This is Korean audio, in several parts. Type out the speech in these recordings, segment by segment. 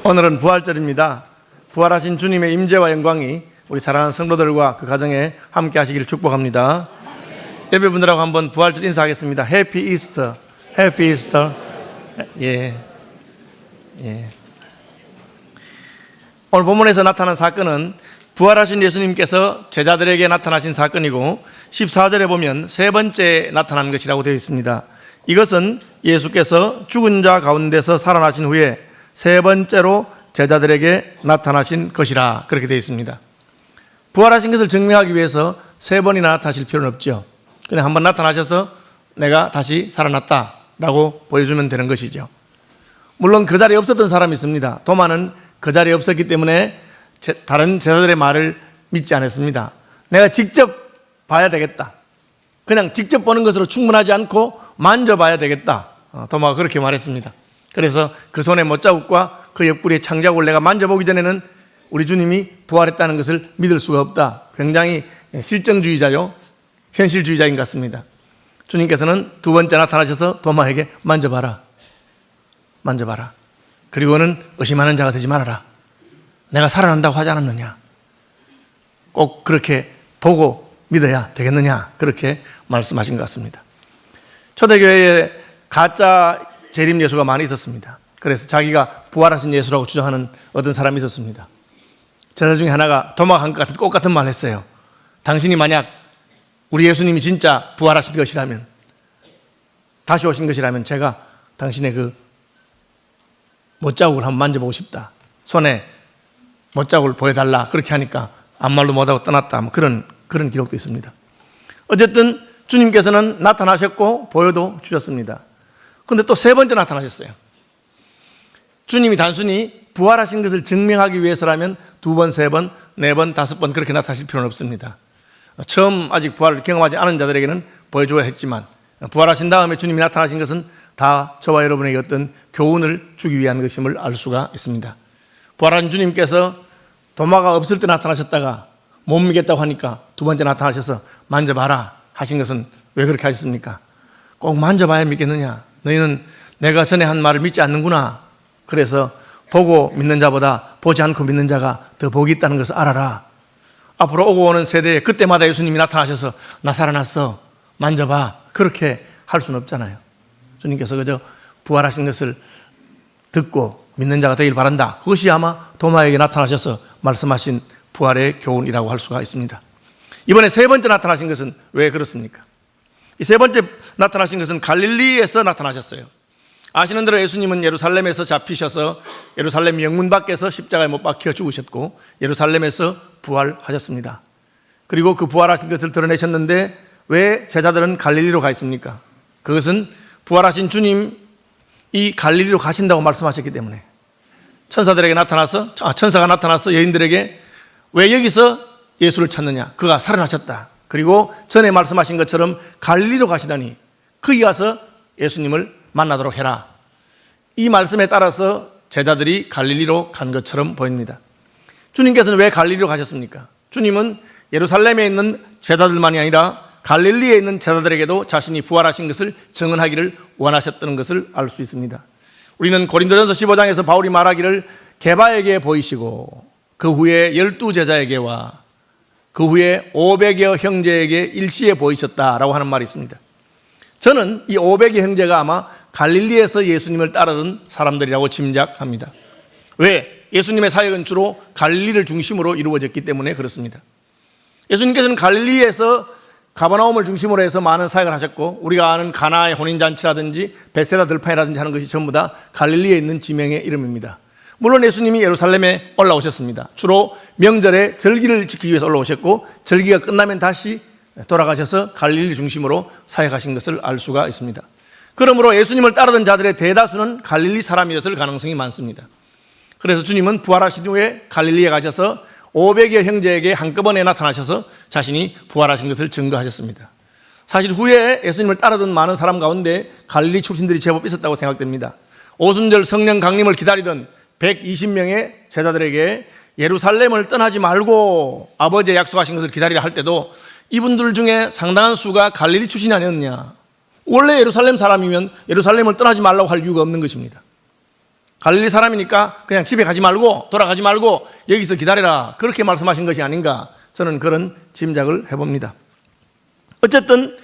오늘은 부활절입니다. 부활하신 주님의 임재와 영광이 우리 사랑하는 성도들과 그 가정에 함께 하시기를 축복합니다. 예배분들하고 한번 부활절 인사하겠습니다. 해피 이스터, 해피 이스터. 예. 오늘 본문에서 나타난 사건은 부활하신 예수님께서 제자들에게 나타나신 사건이고 14절에 보면 세 번째 나타난 것이라고 되어 있습니다. 이것은 예수께서 죽은 자 가운데서 살아나신 후에 세 번째로 제자들에게 나타나신 것이라 그렇게 되어 있습니다. 부활하신 것을 증명하기 위해서 세 번이나 나타나실 필요는 없죠. 그냥 한번 나타나셔서 내가 다시 살아났다라고 보여주면 되는 것이죠. 물론 그 자리에 없었던 사람이 있습니다. 도마는 그 자리에 없었기 때문에 다른 제자들의 말을 믿지 않았습니다. 내가 직접 봐야 되겠다. 그냥 직접 보는 것으로 충분하지 않고 만져봐야 되겠다. 도마가 그렇게 말했습니다. 그래서 그 손의 못자국과 그 옆구리의 창자국을 내가 만져보기 전에는 우리 주님이 부활했다는 것을 믿을 수가 없다. 굉장히 실정주의자요, 현실주의자인 것 같습니다. 주님께서는 두 번째 나타나셔서 도마에게 만져봐라. 그리고는 의심하는 자가 되지 말아라. 내가 살아난다고 하지 않았느냐. 꼭 그렇게 보고 믿어야 되겠느냐. 그렇게 말씀하신 것 같습니다. 초대교회에 가짜 재림 예수가 많이 있었습니다. 그래서 자기가 부활하신 예수라고 주장하는 어떤 사람이 있었습니다. 제자 중에 하나가 도마가 한 것 같은 똑같은 말을 했어요. 당신이 만약 우리 예수님이 진짜 부활하신 것이라면, 다시 오신 것이라면 제가 당신의 그 못자국을 한번 만져보고 싶다. 손에 못자국을 보여달라. 그렇게 하니까 아무 말도 못하고 떠났다. 그런 기록도 있습니다. 어쨌든 주님께서는 나타나셨고 보여도 주셨습니다. 그런데 또 세 번째 나타나셨어요. 주님이 단순히 부활하신 것을 증명하기 위해서라면 두 번, 세 번, 네 번, 다섯 번 그렇게 나타나실 필요는 없습니다. 처음 아직 부활을 경험하지 않은 자들에게는 보여줘야 했지만 부활하신 다음에 주님이 나타나신 것은 다 저와 여러분에게 어떤 교훈을 주기 위한 것임을 알 수가 있습니다. 부활한 주님께서 도마가 없을 때 나타나셨다가 못 믿겠다고 하니까 두 번째 나타나셔서 만져봐라 하신 것은 왜 그렇게 하셨습니까? 꼭 만져봐야 믿겠느냐? 너희는 내가 전에 한 말을 믿지 않는구나. 그래서 보고 믿는 자보다 보지 않고 믿는 자가 더 복이 있다는 것을 알아라. 앞으로 오고 오는 세대에 그때마다 예수님이 나타나셔서 나 살아났어, 만져봐. 그렇게 할 수는 없잖아요. 주님께서 그저 부활하신 것을 듣고 믿는 자가 되길 바란다. 그것이 아마 도마에게 나타나셔서 말씀하신 부활의 교훈이라고 할 수가 있습니다. 이번에 세 번째 나타나신 것은 왜 그렇습니까? 이 세 번째 나타나신 것은 갈릴리에서 나타나셨어요. 아시는 대로 예수님은 예루살렘에서 잡히셔서 예루살렘 영문 밖에서 십자가에 못 박혀 죽으셨고 예루살렘에서 부활하셨습니다. 그리고 그 부활하신 것을 드러내셨는데 왜 제자들은 갈릴리로 가 있습니까? 그것은 부활하신 주님이 갈릴리로 가신다고 말씀하셨기 때문에 천사가 나타나서 여인들에게 왜 여기서 예수를 찾느냐? 그가 살아나셨다. 그리고 전에 말씀하신 것처럼 갈릴리로 가시다니 거기 가서 예수님을 만나도록 해라. 이 말씀에 따라서 제자들이 갈릴리로 간 것처럼 보입니다. 주님께서는 왜 갈릴리로 가셨습니까? 주님은 예루살렘에 있는 제자들만이 아니라 갈릴리에 있는 제자들에게도 자신이 부활하신 것을 증언하기를 원하셨다는 것을 알 수 있습니다. 우리는 고린도전서 15장에서 바울이 말하기를 게바에게 보이시고 그 후에 12제자에게와 그 후에 500여 형제에게 일시에 보이셨다라고 하는 말이 있습니다. 저는 이 500여 형제가 아마 갈릴리에서 예수님을 따르던 사람들이라고 짐작합니다. 왜? 예수님의 사역은 주로 갈릴리를 중심으로 이루어졌기 때문에 그렇습니다. 예수님께서는 갈릴리에서 가버나움을 중심으로 해서 많은 사역을 하셨고 우리가 아는 가나의 혼인잔치라든지 베세다 들판이라든지 하는 것이 전부 다 갈릴리에 있는 지명의 이름입니다. 물론 예수님이 예루살렘에 올라오셨습니다. 주로 명절에 절기를 지키기 위해서 올라오셨고 절기가 끝나면 다시 돌아가셔서 갈릴리 중심으로 사역하신 것을 알 수가 있습니다. 그러므로 예수님을 따르던 자들의 대다수는 갈릴리 사람이었을 가능성이 많습니다. 그래서 주님은 부활하신 후에 갈릴리에 가셔서 500여 형제에게 한꺼번에 나타나셔서 자신이 부활하신 것을 증거하셨습니다. 사실 후에 예수님을 따르던 많은 사람 가운데 갈릴리 출신들이 제법 있었다고 생각됩니다. 오순절 성령 강림을 기다리던 120명의 제자들에게 예루살렘을 떠나지 말고 아버지의 약속하신 것을 기다리라 할 때도 이분들 중에 상당한 수가 갈릴리 출신이 아니었느냐. 원래 예루살렘 사람이면 예루살렘을 떠나지 말라고 할 이유가 없는 것입니다. 갈릴리 사람이니까 그냥 집에 가지 말고 돌아가지 말고 여기서 기다려라, 그렇게 말씀하신 것이 아닌가, 저는 그런 짐작을 해봅니다. 어쨌든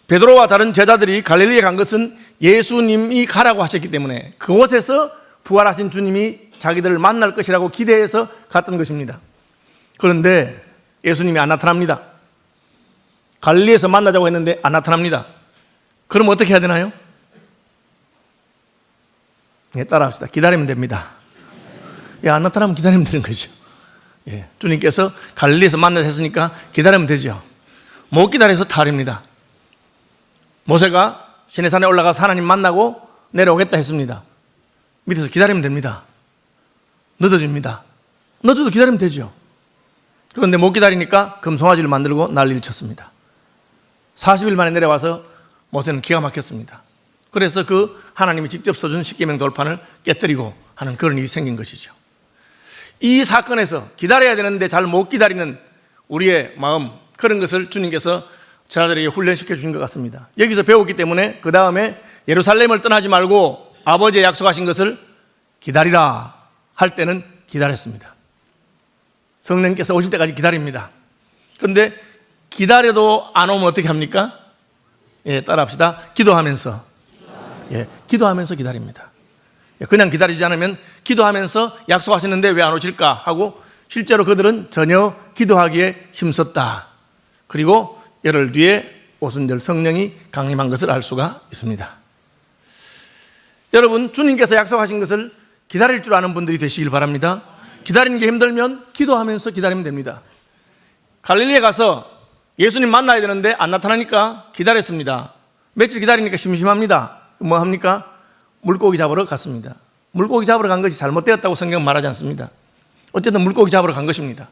베드로와 다른 제자들이 갈릴리에 간 것은 예수님이 가라고 하셨기 때문에 그곳에서 부활하신 주님이 자기들을 만날 것이라고 기대해서 갔던 것입니다. 그런데 예수님이 안 나타납니다. 갈릴리에서 만나자고 했는데 안 나타납니다. 그럼 어떻게 해야 되나요? 네, 따라합시다. 기다리면 됩니다. 안 나타나면 기다리면 되는 거죠. 주님께서 갈릴리에서 만나자 했으니까 기다리면 되죠. 못 기다려서 탈입니다. 모세가 시내산에 올라가서 하나님 만나고 내려오겠다 했습니다. 밑에서 기다리면 됩니다. 늦어집니다. 늦어도 기다리면 되죠. 그런데 못 기다리니까 금송아지를 만들고 난리를 쳤습니다. 40일 만에 내려와서 모세는 기가 막혔습니다. 그래서 그 하나님이 직접 써준 십계명 돌판을 깨뜨리고 하는 그런 일이 생긴 것이죠. 이 사건에서 기다려야 되는데 잘 못 기다리는 우리의 마음, 그런 것을 주님께서 제자들에게 훈련시켜 주신 것 같습니다. 여기서 배웠기 때문에 그 다음에 예루살렘을 떠나지 말고 아버지의 약속하신 것을 기다리라 할 때는 기다렸습니다. 성령께서 오실 때까지 기다립니다. 그런데 기다려도 안 오면 어떻게 합니까? 따라합시다. 기도하면서. 기도하면서 기다립니다. 그냥 기다리지 않으면 기도하면서 약속하셨는데 왜 안 오실까 하고 실제로 그들은 전혀 기도하기에 힘썼다. 그리고 열흘 뒤에 오순절 성령이 강림한 것을 알 수가 있습니다. 여러분, 주님께서 약속하신 것을 기다릴 줄 아는 분들이 되시길 바랍니다. 기다리는 게 힘들면 기도하면서 기다리면 됩니다. 갈릴리에 가서 예수님 만나야 되는데 안 나타나니까 기다렸습니다. 며칠 기다리니까 심심합니다. 뭐 합니까? 물고기 잡으러 갔습니다. 물고기 잡으러 간 것이 잘못되었다고 성경은 말하지 않습니다. 어쨌든 물고기 잡으러 간 것입니다.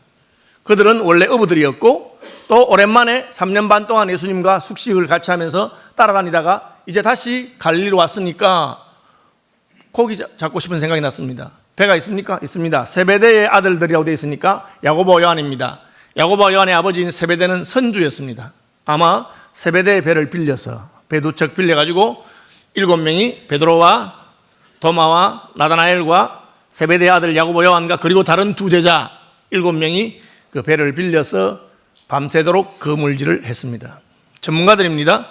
그들은 원래 어부들이었고 또 오랜만에 3년 반 동안 예수님과 숙식을 같이 하면서 따라다니다가 이제 다시 갈릴리로 왔으니까 고기 잡고 싶은 생각이 났습니다. 배가 있습니까? 있습니다. 세베대의 아들들이라고 되어 있으니까 야고보와 요한입니다. 야고보와 요한의 아버지인 세베대는 선주였습니다. 아마 세베대의 배를 빌려서 배 두 척 빌려가지고 7명이 베드로와 도마와 나다나엘과 세베대의 아들 야고보 요한과 그리고 다른 두 제자 7명이 그 배를 빌려서 밤새도록 그물질을 했습니다. 전문가들입니다.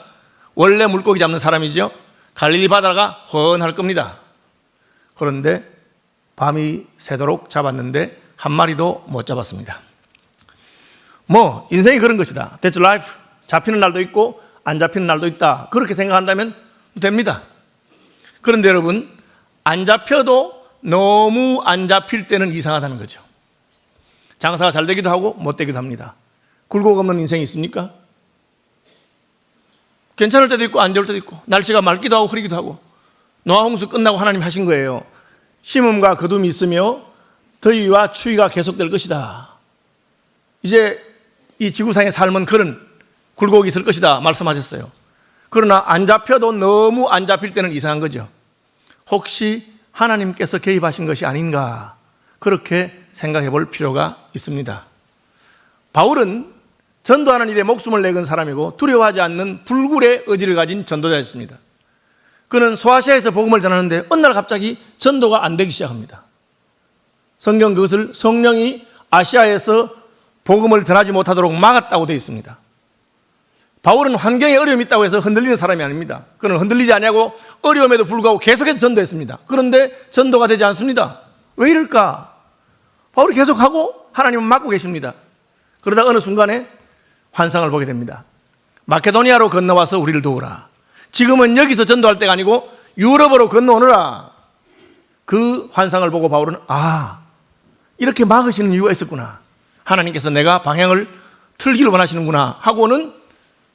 원래 물고기 잡는 사람이죠. 갈릴리 바다가 훤할 겁니다. 그런데 밤이 새도록 잡았는데 한 마리도 못 잡았습니다. 인생이 그런 것이다. That's life. 잡히는 날도 있고 안 잡히는 날도 있다. 그렇게 생각한다면 됩니다. 그런데 여러분, 안 잡혀도 너무 안 잡힐 때는 이상하다는 거죠. 장사가 잘 되기도 하고 못 되기도 합니다. 굴곡 없는 인생이 있습니까? 괜찮을 때도 있고 안 좋을 때도 있고, 날씨가 맑기도 하고 흐리기도 하고. 노아홍수 끝나고 하나님 하신 거예요. 심음과 거둠이 있으며 더위와 추위가 계속될 것이다. 이제 이 지구상의 삶은 그런 굴곡이 있을 것이다 말씀하셨어요. 그러나 안 잡혀도 너무 안 잡힐 때는 이상한 거죠. 혹시 하나님께서 개입하신 것이 아닌가, 그렇게 생각해 볼 필요가 있습니다. 바울은 전도하는 일에 목숨을 내건 사람이고 두려워하지 않는 불굴의 의지를 가진 전도자였습니다. 그는 소아시아에서 복음을 전하는데 어느 날 갑자기 전도가 안 되기 시작합니다. 성경 그것을 성령이 아시아에서 복음을 전하지 못하도록 막았다고 되어 있습니다. 바울은 환경에 어려움이 있다고 해서 흔들리는 사람이 아닙니다. 그는 흔들리지 않냐고 어려움에도 불구하고 계속해서 전도했습니다. 그런데 전도가 되지 않습니다. 왜 이럴까? 바울이 계속하고 하나님은 막고 계십니다. 그러다 어느 순간에 환상을 보게 됩니다. 마케도니아로 건너와서 우리를 도우라. 지금은 여기서 전도할 때가 아니고 유럽으로 건너오느라. 그 환상을 보고 바울은 이렇게 막으시는 이유가 있었구나. 하나님께서 내가 방향을 틀기를 원하시는구나 하고는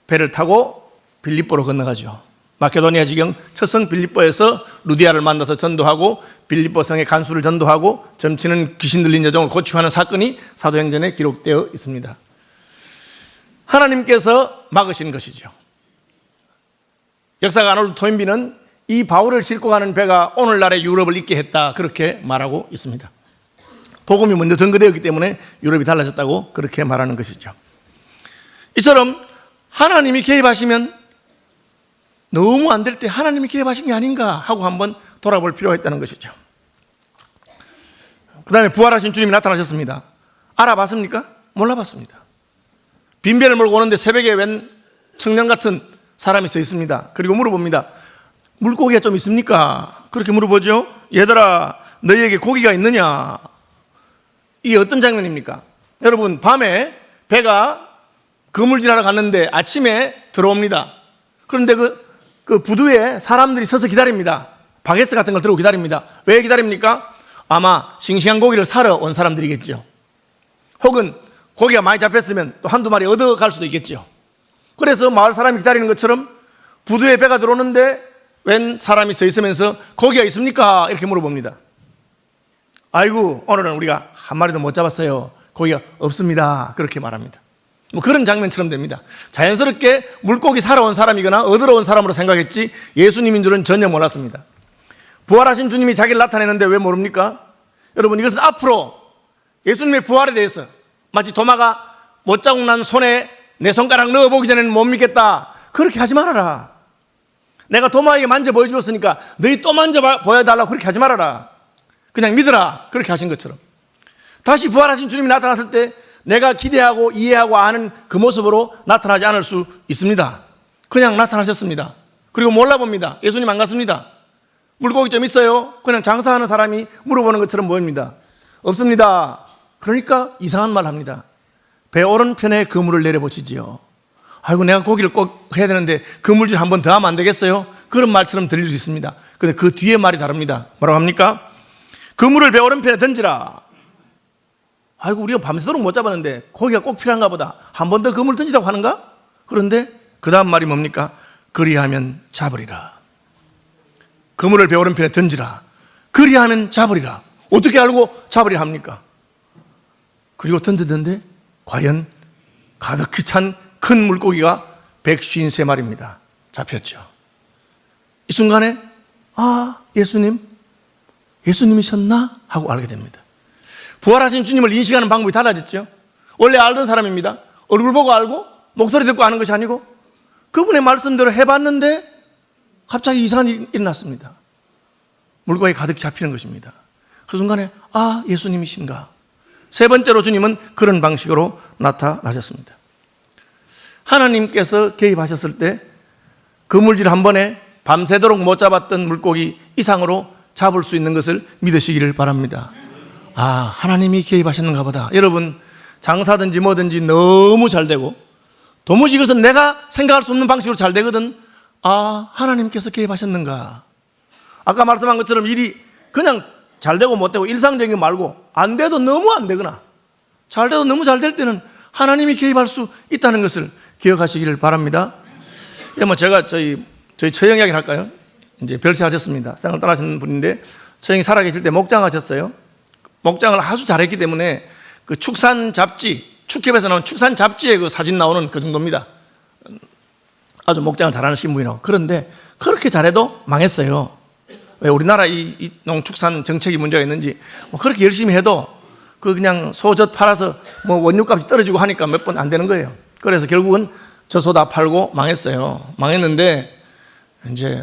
배를 타고 빌립보로 건너가죠. 마케도니아 지경 첫성 빌립보에서 루디아를 만나서 전도하고 빌립보 성의 간수를 전도하고 점치는 귀신 들린 여종을 고치고 하는 사건이 사도행전에 기록되어 있습니다. 하나님께서 막으신 것이죠. 역사가 아놀드 토인비는 이 바울을 싣고 가는 배가 오늘날의 유럽을 잇게 했다, 그렇게 말하고 있습니다. 복음이 먼저 전거되었기 때문에 유럽이 달라졌다고 그렇게 말하는 것이죠. 이처럼 하나님이 개입하시면 너무 안 될 때 하나님이 개입하신 게 아닌가 하고 한번 돌아볼 필요가 있다는 것이죠. 그 다음에 부활하신 주님이 나타나셨습니다. 알아봤습니까? 몰라봤습니다. 빈배를 몰고 오는데 새벽에 웬 청년 같은 사람이 서 있습니다. 그리고 물어봅니다. 물고기가 좀 있습니까? 그렇게 물어보죠. 얘들아, 너희에게 고기가 있느냐? 이게 어떤 장면입니까? 여러분, 밤에 배가 그물질하러 갔는데 아침에 들어옵니다. 그런데 그 부두에 사람들이 서서 기다립니다. 바게트 같은 걸 들고 기다립니다. 왜 기다립니까? 아마 싱싱한 고기를 사러 온 사람들이겠죠. 혹은 고기가 많이 잡혔으면 또 한두 마리 얻어갈 수도 있겠죠. 그래서 마을 사람이 기다리는 것처럼 부두에 배가 들어오는데 웬 사람이 서 있으면서 고기가 있습니까? 이렇게 물어봅니다. 아이고, 오늘은 우리가 한 마리도 못 잡았어요. 고기가 없습니다. 그렇게 말합니다. 뭐 그런 장면처럼 됩니다. 자연스럽게 물고기 사러 온 사람이거나 얻으러 온 사람으로 생각했지 예수님인 줄은 전혀 몰랐습니다. 부활하신 주님이 자기를 나타내는데 왜 모릅니까? 여러분, 이것은 앞으로 예수님의 부활에 대해서 마치 도마가 못자국 난 손에 내 손가락 넣어보기 전에는 못 믿겠다, 그렇게 하지 말아라. 내가 도마에게 만져 보여주었으니까 너희 또 만져 보여달라고 그렇게 하지 말아라. 그냥 믿어라, 그렇게 하신 것처럼 다시 부활하신 주님이 나타났을 때 내가 기대하고 이해하고 아는 그 모습으로 나타나지 않을 수 있습니다. 그냥 나타나셨습니다. 그리고 몰라봅니다. 예수님 안 갔습니다. 물고기 좀 있어요? 그냥 장사하는 사람이 물어보는 것처럼 보입니다. 없습니다. 그러니까 이상한 말 합니다. 배 오른편에 그물을 내려보시지요. 아이고, 내가 고기를 꼭 해야 되는데 그물질 한 번 더 하면 안 되겠어요? 그런 말처럼 들릴 수 있습니다. 그런데 그 뒤에 말이 다릅니다. 뭐라고 합니까? 그물을 배 오른편에 던지라. 아이고, 우리가 밤새도록 못 잡았는데 고기가 꼭 필요한가 보다. 한 번 더 그물 던지라고 하는가? 그런데 그 다음 말이 뭡니까? 그리하면 잡으리라. 그물을 배 오른편에 던지라. 그리하면 잡으리라. 어떻게 알고 잡으리라 합니까? 그리고 던지던데 과연 가득히 찬 큰 물고기가 153마리입니다. 잡혔죠. 이 순간에 예수님이셨나? 하고 알게 됩니다. 부활하신 주님을 인식하는 방법이 달라졌죠. 원래 알던 사람입니다. 얼굴 보고 알고 목소리 듣고 아는 것이 아니고 그분의 말씀대로 해봤는데 갑자기 이상한 일이 일어났습니다. 물고기 가득 잡히는 것입니다. 그 순간에 예수님이신가? 세 번째로 주님은 그런 방식으로 나타나셨습니다. 하나님께서 개입하셨을 때 그물질 한 번에 밤새도록 못 잡았던 물고기 이상으로 잡을 수 있는 것을 믿으시기를 바랍니다. 하나님이 개입하셨는가 보다. 여러분, 장사든지 뭐든지 너무 잘 되고 도무지 이것은 내가 생각할 수 없는 방식으로 잘 되거든. 하나님께서 개입하셨는가. 아까 말씀한 것처럼 일이 그냥 잘 되고 못 되고 일상적인 거 말고 안 돼도 너무 안 되거나 잘 돼도 너무 잘 될 때는 하나님이 개입할 수 있다는 것을 기억하시기를 바랍니다. 제가 저희 처형 이야기를 할까요? 이제 별세하셨습니다. 세상을 떠나신 분인데 처형이 살아계실 때 목장하셨어요. 목장을 아주 잘했기 때문에 그 축산 잡지, 축협에서 나온 축산 잡지에 그 사진 나오는 그 정도입니다. 아주 목장을 잘하는 신부이라고. 그런데 그렇게 잘해도 망했어요. 왜 우리나라 이 농축산 정책이 문제가 있는지 그렇게 열심히 해도 그냥 소젖 팔아서 원유값이 떨어지고 하니까 몇 번 안 되는 거예요. 그래서 결국은 젖소 다 팔고 망했어요. 망했는데 이제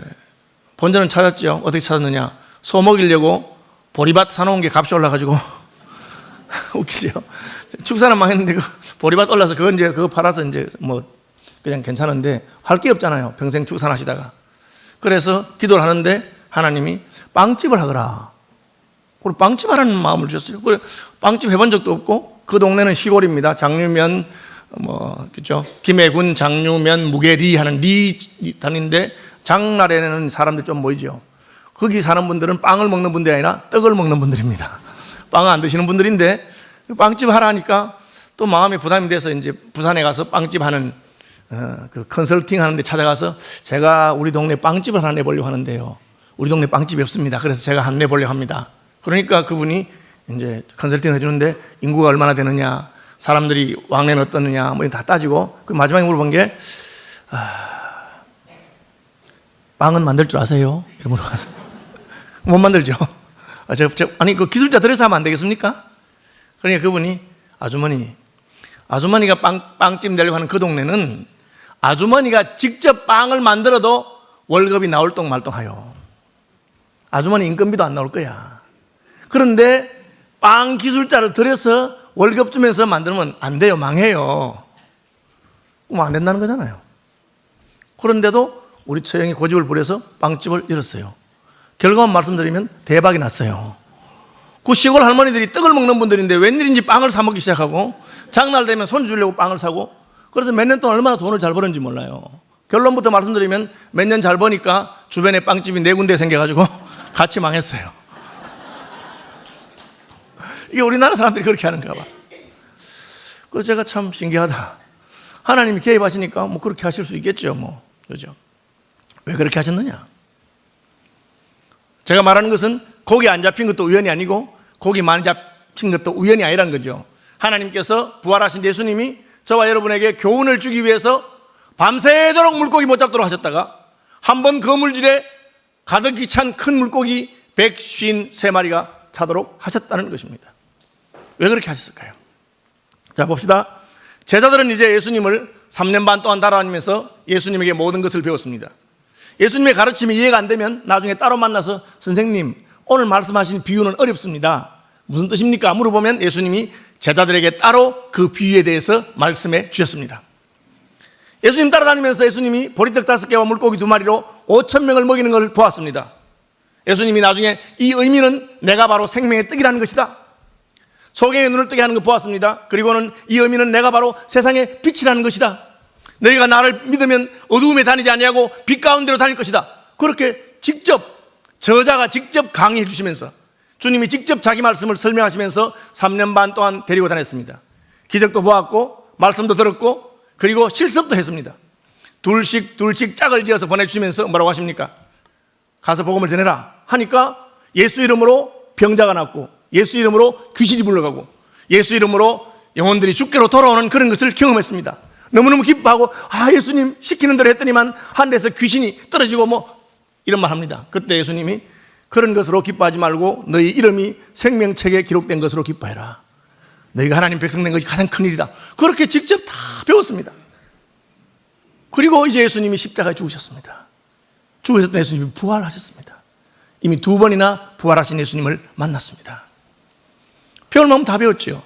본전은 찾았죠. 어떻게 찾았느냐? 소 먹이려고 보리밭 사놓은 게 값이 올라가지고 웃기죠. 축사는 망했는데 보리밭 올라서 그거 팔아서 이제 그냥 괜찮은데 할 게 없잖아요. 평생 축산하시다가. 그래서 기도를 하는데 하나님이 빵집을 하거라. 그리고 빵집 하라는 마음을 주셨어요. 그래, 빵집 해본 적도 없고 그 동네는 시골입니다. 장류면 그죠? 김해군 장류면 무게리 하는 리 단인데 장날에는 사람들 좀 모이죠. 거기 사는 분들은 빵을 먹는 분들이 아니라 떡을 먹는 분들입니다. 빵을 안 드시는 분들인데 빵집 하라니까 또 마음이 부담이 돼서 이제 부산에 가서 빵집 하는 그 컨설팅 하는데 찾아가서 제가 우리 동네 빵집을 하나 내보려고 하는데요. 우리 동네 빵집이 없습니다. 그래서 제가 하나 내보려고 합니다. 그러니까 그분이 이제 컨설팅을 해주는데 인구가 얼마나 되느냐, 사람들이 왕래는 어떠느냐, 다 따지고 그 마지막에 물어본 게 빵은 만들 줄 아세요? 이렇게 물어봐서 못 만들죠. 아니 그 기술자 들여서 하면 안 되겠습니까? 그러니까 그분이 아주머니가 빵집 내려고 하는 그 동네는 아주머니가 직접 빵을 만들어도 월급이 나올 똥 말똥하여. 아주머니 인건비도 안 나올 거야. 그런데 빵 기술자를 들여서 월급 주면서 만들면 안 돼요. 망해요. 그럼 안 된다는 거잖아요. 그런데도 우리 처형이 고집을 부려서 빵집을 열었어요. 결과만 말씀드리면 대박이 났어요. 그 시골 할머니들이 떡을 먹는 분들인데 웬일인지 빵을 사 먹기 시작하고 장날 되면 손주 주려고 빵을 사고, 그래서 몇 년 동안 얼마나 돈을 잘 버는지 몰라요. 결론부터 말씀드리면 몇 년 잘 버니까 주변에 빵집이 4군데 생겨가지고 같이 망했어요. 이게 우리나라 사람들이 그렇게 하는가 봐. 그래서 제가 참 신기하다. 하나님이 개입하시니까 뭐 그렇게 하실 수 있겠죠, 뭐. 그죠? 왜 그렇게 하셨느냐? 제가 말하는 것은 고기 안 잡힌 것도 우연이 아니고 고기 많이 잡힌 것도 우연이 아니라는 거죠. 하나님께서 부활하신 예수님이 저와 여러분에게 교훈을 주기 위해서 밤새도록 물고기 못 잡도록 하셨다가 한 번 그 물질에 가득히 찬 큰 물고기 153마리가 차도록 하셨다는 것입니다. 왜 그렇게 하셨을까요? 자, 봅시다. 제자들은 이제 예수님을 3년 반 동안 따라다니면서 예수님에게 모든 것을 배웠습니다. 예수님의 가르침이 이해가 안 되면 나중에 따로 만나서 선생님, 오늘 말씀하신 비유는 어렵습니다. 무슨 뜻입니까? 물어보면 예수님이 제자들에게 따로 그 비유에 대해서 말씀해 주셨습니다. 예수님 따라다니면서 예수님이 보리떡 5개와 물고기 2마리로 5,000명을 먹이는 걸 보았습니다. 예수님이 나중에 이 의미는 내가 바로 생명의 떡이라는 것이다, 소경의 눈을 뜨게 하는 걸 보았습니다. 그리고는 이 의미는 내가 바로 세상의 빛이라는 것이다, 너희가 나를 믿으면 어두움에 다니지 아니하고 빛 가운데로 다닐 것이다. 그렇게 직접 저자가 직접 강의해 주시면서 주님이 직접 자기 말씀을 설명하시면서 3년 반 동안 데리고 다녔습니다. 기적도 보았고 말씀도 들었고 그리고 실습도 했습니다. 둘씩 짝을 지어서 보내주시면서 뭐라고 하십니까? 가서 복음을 전해라 하니까 예수 이름으로 병자가 낫고 예수 이름으로 귀신이 물러가고 예수 이름으로 영혼들이 주께로 돌아오는 그런 것을 경험했습니다. 너무너무 기뻐하고 예수님 시키는 대로 했더니만 하늘에서 귀신이 떨어지고 뭐 이런 말 합니다. 그때 예수님이 그런 것으로 기뻐하지 말고 너희 이름이 생명책에 기록된 것으로 기뻐해라. 너희가 하나님 백성 된 것이 가장 큰 일이다. 그렇게 직접 다 배웠습니다. 그리고 이제 예수님이 십자가에 죽으셨습니다. 죽으셨던 예수님이 부활하셨습니다. 이미 2번이나 부활하신 예수님을 만났습니다. 배울 만큼 다 배웠죠.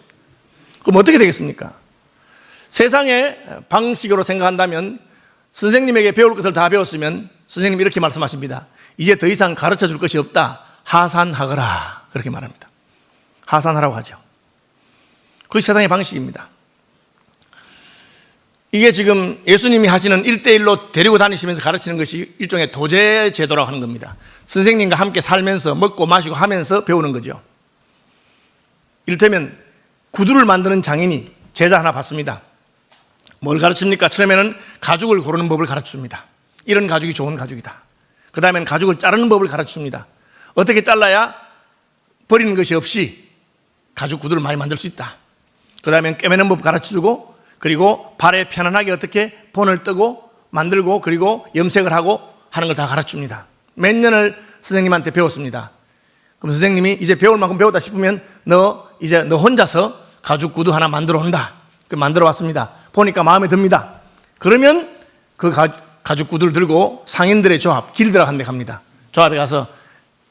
그럼 어떻게 되겠습니까? 세상의 방식으로 생각한다면 선생님에게 배울 것을 다 배웠으면 선생님이 이렇게 말씀하십니다. 이제 더 이상 가르쳐 줄 것이 없다. 하산하거라. 그렇게 말합니다. 하산하라고 하죠. 그것이 세상의 방식입니다. 이게 지금 예수님이 하시는 1대1로 데리고 다니시면서 가르치는 것이 일종의 도제 제도라고 하는 겁니다. 선생님과 함께 살면서 먹고 마시고 하면서 배우는 거죠. 이를테면 구두를 만드는 장인이 제자 하나 받습니다. 뭘 가르칩니까? 처음에는 가죽을 고르는 법을 가르쳐줍니다. 이런 가죽이 좋은 가죽이다. 그 다음에는 가죽을 자르는 법을 가르쳐줍니다. 어떻게 잘라야 버리는 것이 없이 가죽 구두를 많이 만들 수 있다. 그 다음엔 꿰매는 법 가르쳐주고 그리고 발에 편안하게 어떻게 본을 뜨고 만들고 그리고 염색을 하고 하는 걸 다 가르쳐줍니다. 몇 년을 선생님한테 배웠습니다. 그럼 선생님이 이제 배울 만큼 배웠다 싶으면 너 혼자서 가죽 구두 하나 만들어 온다. 만들어 왔습니다. 보니까 마음에 듭니다. 그러면 그 가죽 구두를 들고 상인들의 조합, 길드라고 한 데 갑니다. 조합에 가서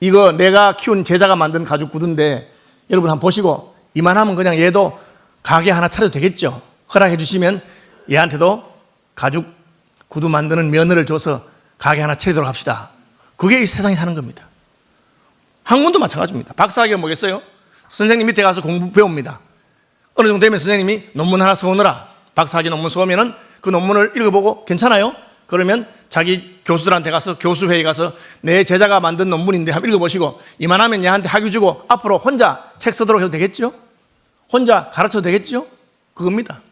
이거 내가 키운 제자가 만든 가죽 구두인데 여러분 한번 보시고 이만하면 그냥 얘도 가게 하나 차려도 되겠죠. 허락해 주시면 얘한테도 가죽 구두 만드는 면허를 줘서 가게 하나 차리도록 합시다. 그게 이 세상이 사는 겁니다. 학문도 마찬가지입니다. 박사학위가 뭐겠어요? 선생님 밑에 가서 공부 배웁니다. 어느 정도 되면 선생님이 논문 하나 써오느라, 박사학위 논문 써오면은 그 논문을 읽어보고 괜찮아요? 그러면 자기 교수들한테 가서 교수회의에 가서 내 제자가 만든 논문인데 한번 읽어보시고 이만하면 얘한테 학위 주고 앞으로 혼자 책 쓰도록 해도 되겠죠? 혼자 가르쳐도 되겠죠? 그겁니다.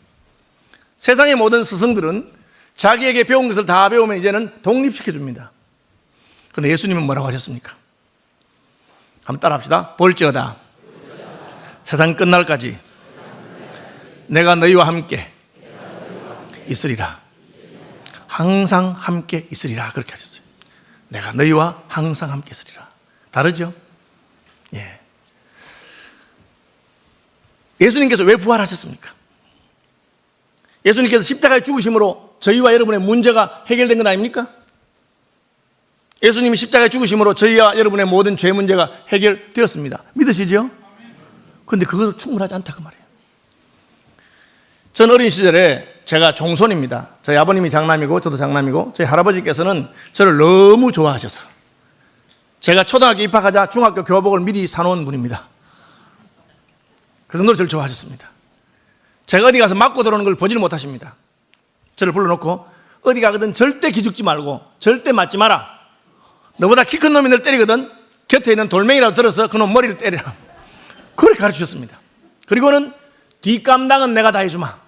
세상의 모든 스승들은 자기에게 배운 것을 다 배우면 이제는 독립시켜줍니다. 그런데 예수님은 뭐라고 하셨습니까? 한번 따라합시다. 볼지어다 세상 끝날까지 내가 너희와 함께 있으리라. 항상 함께 있으리라. 그렇게 하셨어요. 내가 너희와 항상 함께 있으리라. 다르죠? 예. 예수님께서 왜 부활하셨습니까? 예수님께서 십자가에 죽으심으로 저희와 여러분의 문제가 해결된 건 아닙니까? 예수님이 십자가에 죽으심으로 저희와 여러분의 모든 죄 문제가 해결되었습니다. 믿으시죠? 그런데 그것도 충분하지 않다 그 말이에요. 전 어린 시절에 제가 종손입니다. 저희 아버님이 장남이고 저도 장남이고 저희 할아버지께서는 저를 너무 좋아하셔서 제가 초등학교 입학하자 중학교 교복을 미리 사놓은 분입니다. 그 정도로 저를 좋아하셨습니다. 제가 어디 가서 맞고 들어오는 걸 보지를 못하십니다. 저를 불러놓고 어디 가거든 절대 기죽지 말고 절대 맞지 마라. 너보다 키 큰 놈이 널 때리거든 곁에 있는 돌멩이라도 들어서 그놈 머리를 때리라. 그렇게 가르치셨습니다. 그리고는 뒷감당은 내가 다 해주마.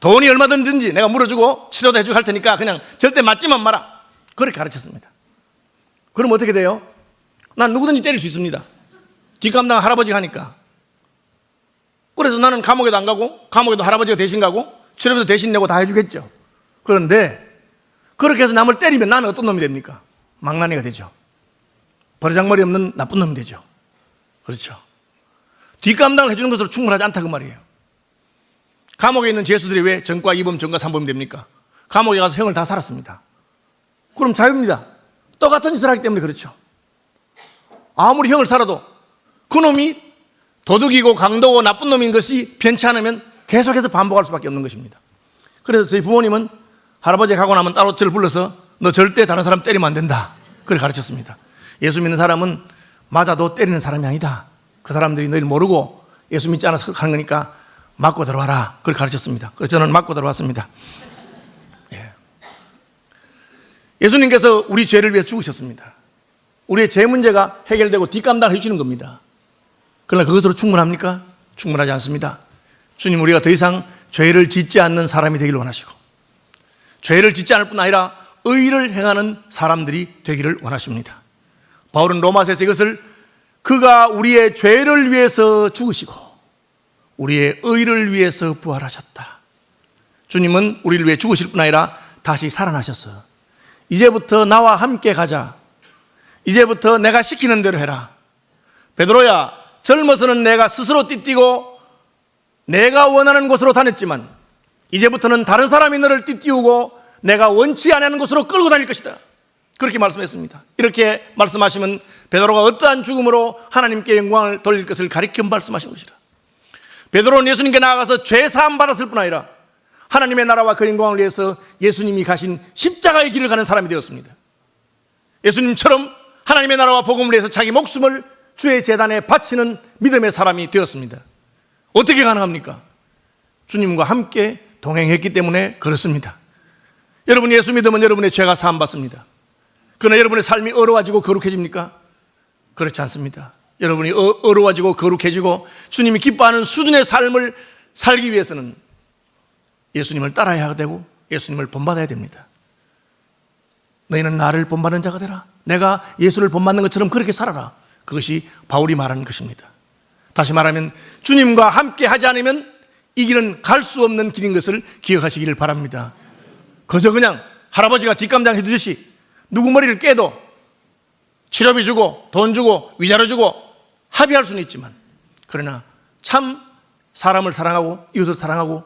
돈이 얼마든지 내가 물어주고 치료도 해주고 할 테니까 그냥 절대 맞지만 마라. 그렇게 가르쳤습니다. 그럼 어떻게 돼요? 난 누구든지 때릴 수 있습니다. 뒷감당 할아버지가 하니까. 그래서 나는 감옥에도 안 가고 감옥에도 할아버지가 대신 가고 치료비도 대신 내고 다 해주겠죠. 그런데 그렇게 해서 남을 때리면 나는 어떤 놈이 됩니까? 망나니가 되죠. 버르장머리 없는 나쁜 놈이 되죠. 그렇죠. 뒷감당을 해주는 것으로 충분하지 않다 그 말이에요. 감옥에 있는 죄수들이 왜 전과 2범, 전과 3범이 됩니까? 감옥에 가서 형을 다 살았습니다. 그럼 자유입니다. 똑같은 짓을 하기 때문에 그렇죠. 아무리 형을 살아도 그놈이 도둑이고 강도고 나쁜 놈인 것이 변치 않으면 계속해서 반복할 수밖에 없는 것입니다. 그래서 저희 부모님은 할아버지가 가고 나면 따로 저를 불러서 너 절대 다른 사람 때리면 안 된다. 그렇게 가르쳤습니다. 예수 믿는 사람은 맞아도 때리는 사람이 아니다. 그 사람들이 늘 모르고 예수 믿지 않아서 하는 거니까 맞고 들어와라. 그렇게 가르쳤습니다. 그래서 저는 맞고 들어왔습니다. 예수님께서 우리 죄를 위해 죽으셨습니다. 우리의 죄 문제가 해결되고 뒷감당을 해주시는 겁니다. 그러나 그것으로 충분합니까? 충분하지 않습니다. 주님 우리가 더 이상 죄를 짓지 않는 사람이 되기를 원하시고 죄를 짓지 않을 뿐 아니라 의를 행하는 사람들이 되기를 원하십니다. 바울은 로마서에서 이것을 그가 우리의 죄를 위해서 죽으시고 우리의 의를 위해서 부활하셨다. 주님은 우리를 위해 죽으실 뿐 아니라 다시 살아나셔서 이제부터 나와 함께 가자. 이제부터 내가 시키는 대로 해라. 베드로야, 젊어서는 내가 스스로 띠뛰고 내가 원하는 곳으로 다녔지만 이제부터는 다른 사람이 너를 띠띠우고 내가 원치 않는 곳으로 끌고 다닐 것이다. 그렇게 말씀했습니다. 이렇게 말씀하시면 베드로가 어떠한 죽음으로 하나님께 영광을 돌릴 것을 가리켜 말씀하신 것이라. 베드로는 예수님께 나아가서 죄 사함 받았을 뿐 아니라 하나님의 나라와 그 영광을 위해서 예수님이 가신 십자가의 길을 가는 사람이 되었습니다. 예수님처럼 하나님의 나라와 복음을 위해서 자기 목숨을 주의 제단에 바치는 믿음의 사람이 되었습니다. 어떻게 가능합니까? 주님과 함께 동행했기 때문에 그렇습니다. 여러분 예수 믿으면 여러분의 죄가 사함받습니다. 그러나 여러분의 삶이 어려워지고 거룩해집니까? 그렇지 않습니다. 여러분이 어려워지고 거룩해지고 주님이 기뻐하는 수준의 삶을 살기 위해서는 예수님을 따라야 되고 예수님을 본받아야 됩니다. 너희는 나를 본받는 자가 되라. 내가 예수를 본받는 것처럼 그렇게 살아라. 그것이 바울이 말하는 것입니다. 다시 말하면 주님과 함께 하지 않으면 이 길은 갈 수 없는 길인 것을 기억하시기를 바랍니다. 그저 그냥 할아버지가 뒷감당 해주듯이 누구 머리를 깨도 치료비 주고 돈 주고 위자료 주고 합의할 수는 있지만 그러나 참 사람을 사랑하고 이웃을 사랑하고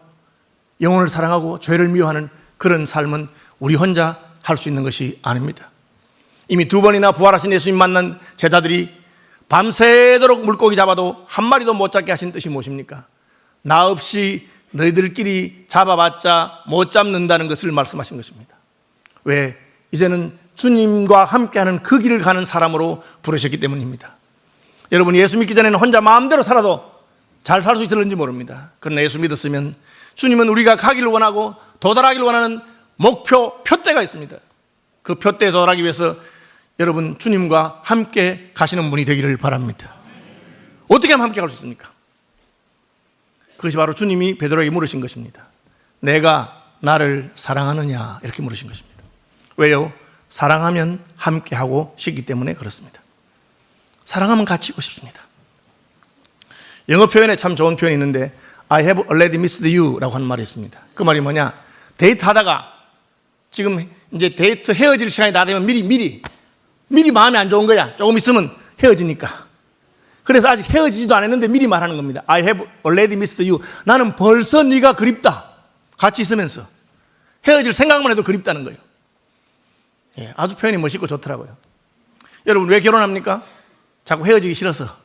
영혼을 사랑하고 죄를 미워하는 그런 삶은 우리 혼자 할 수 있는 것이 아닙니다. 이미 2번이나 부활하신 예수님 만난 제자들이 밤새도록 물고기 잡아도 한 마리도 못 잡게 하신 뜻이 무엇입니까? 나 없이 너희들끼리 잡아봤자 못 잡는다는 것을 말씀하신 것입니다. 왜? 이제는 주님과 함께하는 그 길을 가는 사람으로 부르셨기 때문입니다. 여러분 예수 믿기 전에는 혼자 마음대로 살아도 잘 살 수 있을는지 모릅니다. 그러나 예수 믿었으면 주님은 우리가 가기를 원하고 도달하기를 원하는 목표, 표대가 있습니다. 그 표대에 도달하기 위해서 여러분 주님과 함께 가시는 분이 되기를 바랍니다. 어떻게 하면 함께 갈 수 있습니까? 그것이 바로 주님이 베드로에게 물으신 것입니다. 내가 나를 사랑하느냐 이렇게 물으신 것입니다. 왜요? 사랑하면 함께하고 싶기 때문에 그렇습니다. 사랑하면 같이 있고 싶습니다. 영어 표현에 참 좋은 표현이 있는데 I have already missed you 라고 하는 말이 있습니다. 그 말이 뭐냐? 데이트하다가 지금 이제 데이트 헤어질 시간이 다 되면 미리 마음이 안 좋은 거야. 조금 있으면 헤어지니까. 그래서 아직 헤어지지도 않았는데 미리 말하는 겁니다. I have already missed you. 나는 벌써 네가 그립다. 같이 있으면서 헤어질 생각만 해도 그립다는 거예요. 아주 표현이 멋있고 좋더라고요. 여러분, 왜 결혼합니까? 자꾸 헤어지기 싫어서,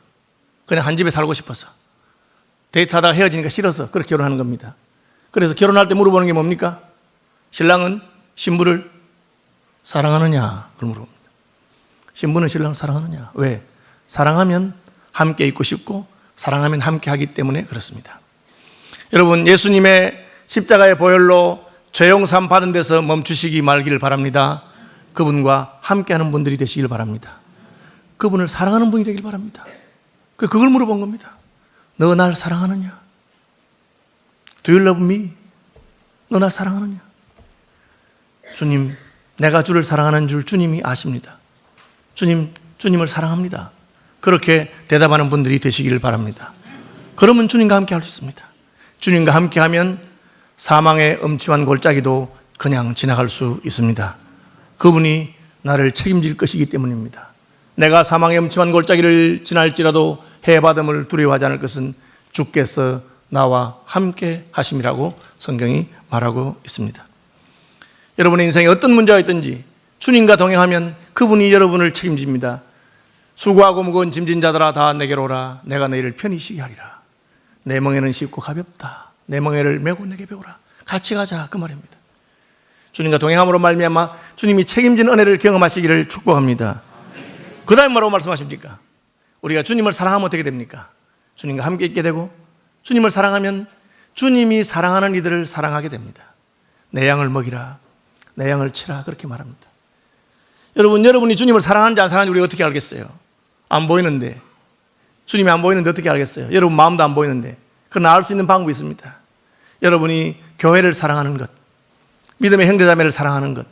그냥 한 집에 살고 싶어서, 데이트하다가 헤어지니까 싫어서 그렇게 결혼하는 겁니다. 그래서 결혼할 때 물어보는 게 뭡니까? 신랑은 신부를 사랑하느냐? 그걸 물어봅니다. 신부는 신랑을 사랑하느냐? 왜? 사랑하면 함께 있고 싶고 사랑하면 함께 하기 때문에 그렇습니다. 여러분, 예수님의 십자가의 보혈로 죄용삼 받은 데서 멈추시기 말기를 바랍니다. 그분과 함께하는 분들이 되시길 바랍니다. 그분을 사랑하는 분이 되길 바랍니다. 그걸 물어본 겁니다. 너 날 사랑하느냐? Do you love me? 너 날 사랑하느냐? 주님, 내가 주를 사랑하는 줄 주님이 아십니다. 주님을 사랑합니다. 그렇게 대답하는 분들이 되시기를 바랍니다. 그러면 주님과 함께 할 수 있습니다. 주님과 함께 하면 사망의 음침한 골짜기도 그냥 지나갈 수 있습니다. 그분이 나를 책임질 것이기 때문입니다. 내가 사망의 음침한 골짜기를 지날지라도 해받음을 두려워하지 않을 것은 주께서 나와 함께 하심이라고 성경이 말하고 있습니다. 여러분의 인생에 어떤 문제가 있든지 주님과 동행하면 그분이 여러분을 책임집니다. 수고하고 무거운 짐진 자들아 다 내게로 오라. 내가 너희를 편히 쉬게 하리라. 내 멍에는 쉽고 가볍다. 내 멍에를 메고 내게 배우라. 같이 가자, 그 말입니다. 주님과 동행함으로 말미암아 주님이 책임진 은혜를 경험하시기를 축복합니다. 그 다음 뭐라고 말씀하십니까? 우리가 주님을 사랑하면 어떻게 됩니까? 주님과 함께 있게 되고, 주님을 사랑하면 주님이 사랑하는 이들을 사랑하게 됩니다. 내 양을 먹이라, 내 양을 치라, 그렇게 말합니다. 여러분이 주님을 사랑하는지 안 사랑하는지 우리가 어떻게 알겠어요? 안 보이는데, 주님이 안 보이는데 어떻게 알겠어요? 여러분 마음도 안 보이는데. 그러나 알 수 있는 방법이 있습니다. 여러분이 교회를 사랑하는 것, 믿음의 형제자매를 사랑하는 것,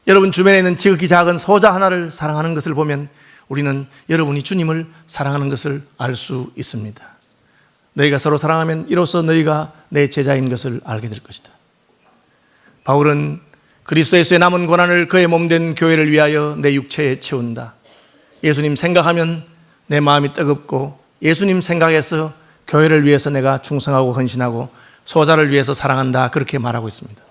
여러분 주변에 있는 지극히 작은 소자 하나를 사랑하는 것을 보면 우리는 여러분이 주님을 사랑하는 것을 알 수 있습니다. 너희가 서로 사랑하면 이로써 너희가 내 제자인 것을 알게 될 것이다. 바울은 그리스도 예수의 남은 고난을 그의 몸된 교회를 위하여 내 육체에 채운다. 예수님 생각하면 내 마음이 뜨겁고, 예수님 생각해서 교회를 위해서 내가 충성하고 헌신하고 소자를 위해서 사랑한다, 그렇게 말하고 있습니다.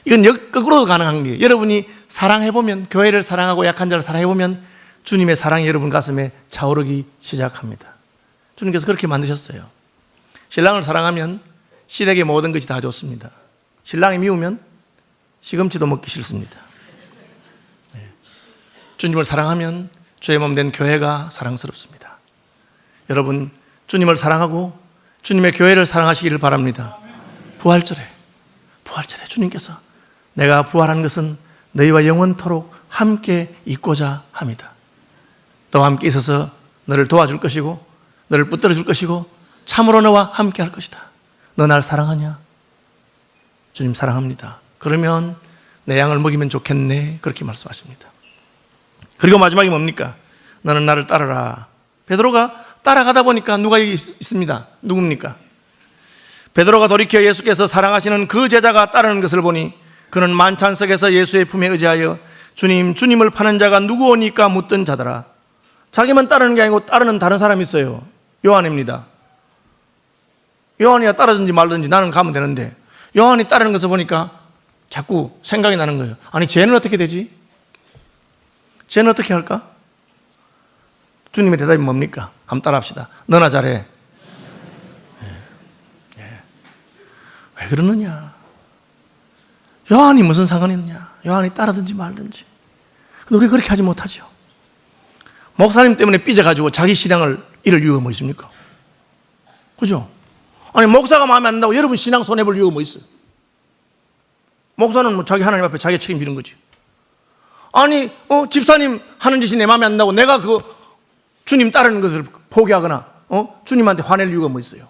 이건 거꾸로도 가능한 거예요. 여러분이 사랑해보면, 교회를 사랑하고 약한 자를 사랑해보면 주님의 사랑이 여러분 가슴에 차오르기 시작합니다. 주님께서 그렇게 만드셨어요. 신랑을 사랑하면 시댁의 모든 것이 다 좋습니다. 신랑이 미우면 시금치도 먹기 싫습니다. 주님을 사랑하면 주의 몸 된 교회가 사랑스럽습니다. 여러분, 주님을 사랑하고 주님의 교회를 사랑하시기를 바랍니다. 부활절에 주님께서 내가 부활한 것은 너희와 영원토록 함께 있고자 합니다. 너와 함께 있어서 너를 도와줄 것이고 너를 붙들어 줄 것이고 참으로 너와 함께 할 것이다. 너 날 사랑하냐? 주님 사랑합니다. 그러면 내 양을 먹이면 좋겠네, 그렇게 말씀하십니다. 그리고 마지막이 뭡니까? 너는 나를 따르라. 베드로가 따라가다 보니까 누가 있습니다. 누굽니까? 베드로가 돌이켜 예수께서 사랑하시는 그 제자가 따르는 것을 보니 그는 만찬석에서 예수의 품에 의지하여 주님을 파는 자가 누구오니까 묻던 자더라. 자기만 따르는 게 아니고 따르는 다른 사람이 있어요. 요한입니다. 요한이야 따르든지 말든지 나는 가면 되는데, 요한이 따르는 것을 보니까 자꾸 생각이 나는 거예요. 아니, 쟤는 어떻게 되지? 쟤는 어떻게 할까? 주님의 대답이 뭡니까? 한번 따라합시다. 너나 잘해. 왜 그러느냐? 요한이 무슨 상관이 있느냐? 요한이 따르든지 말든지. 근데 우리 그렇게 하지 못하죠. 목사님 때문에 삐져가지고 자기 신앙을 잃을 이유가 뭐 있습니까? 그죠? 아니, 목사가 마음에 안 든다고 여러분 신앙 손해볼 이유가 뭐 있어요? 목사는 뭐 자기 하나님 앞에 자기 책임지는 거지. 아니, 집사님 하는 짓이 내 마음에 안 든다고 내가 그 주님 따르는 것을 포기하거나 주님한테 화낼 이유가 뭐 있어요?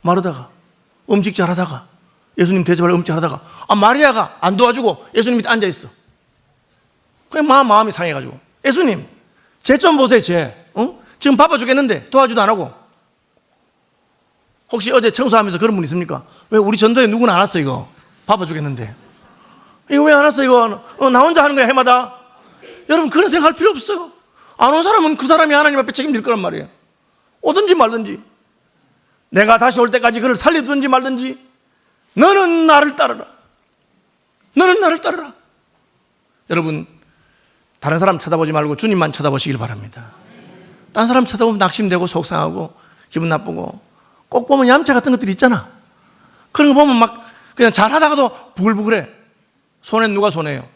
마르다가 음식 잘하다가 예수님 대접하려고 음식 잘하다가 마리아가 안 도와주고 예수님 밑에 앉아있어. 그냥 마음이 상해가지고, 예수님 쟤 좀 보세요. 쟤 지금 바빠 죽겠는데 도와주도 안 하고. 혹시 어제 청소하면서 그런 분 있습니까? 왜 우리 전도에 누구는 안 왔어? 이거 바빠 죽겠는데 이거 왜 안 왔어? 이거 나 혼자 하는 거야 해마다. 여러분, 그런 생각할 필요 없어요. 안 온 사람은 그 사람이 하나님 앞에 책임질 거란 말이에요. 오든지 말든지, 내가 다시 올 때까지 그를 살려두든지 말든지, 너는 나를 따르라. 너는 나를 따르라. 여러분, 다른 사람 쳐다보지 말고 주님만 쳐다보시길 바랍니다. 다른 사람 쳐다보면 낙심되고 속상하고 기분 나쁘고, 꼭 보면 얌체 같은 것들이 있잖아. 그런 거 보면 막 그냥 잘하다가도 부글부글해. 손해는 누가 손해요?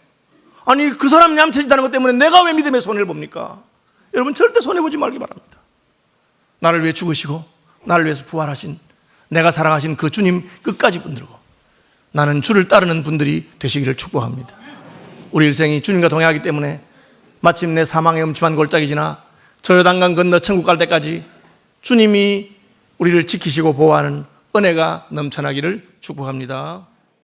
아니, 그 사람 얌체짓하는 것 때문에 내가 왜 믿음의 손해를 봅니까? 여러분, 절대 손해보지 말기 바랍니다. 나를 위해 죽으시고 나를 위해서 부활하신, 내가 사랑하신 그 주님 끝까지 붙들고 나는 주를 따르는 분들이 되시기를 축복합니다. 우리 일생이 주님과 동행하기 때문에 마침내 사망의 음침한 골짜기 지나 저 요단강 건너 천국 갈 때까지 주님이 우리를 지키시고 보호하는 은혜가 넘쳐나기를 축복합니다.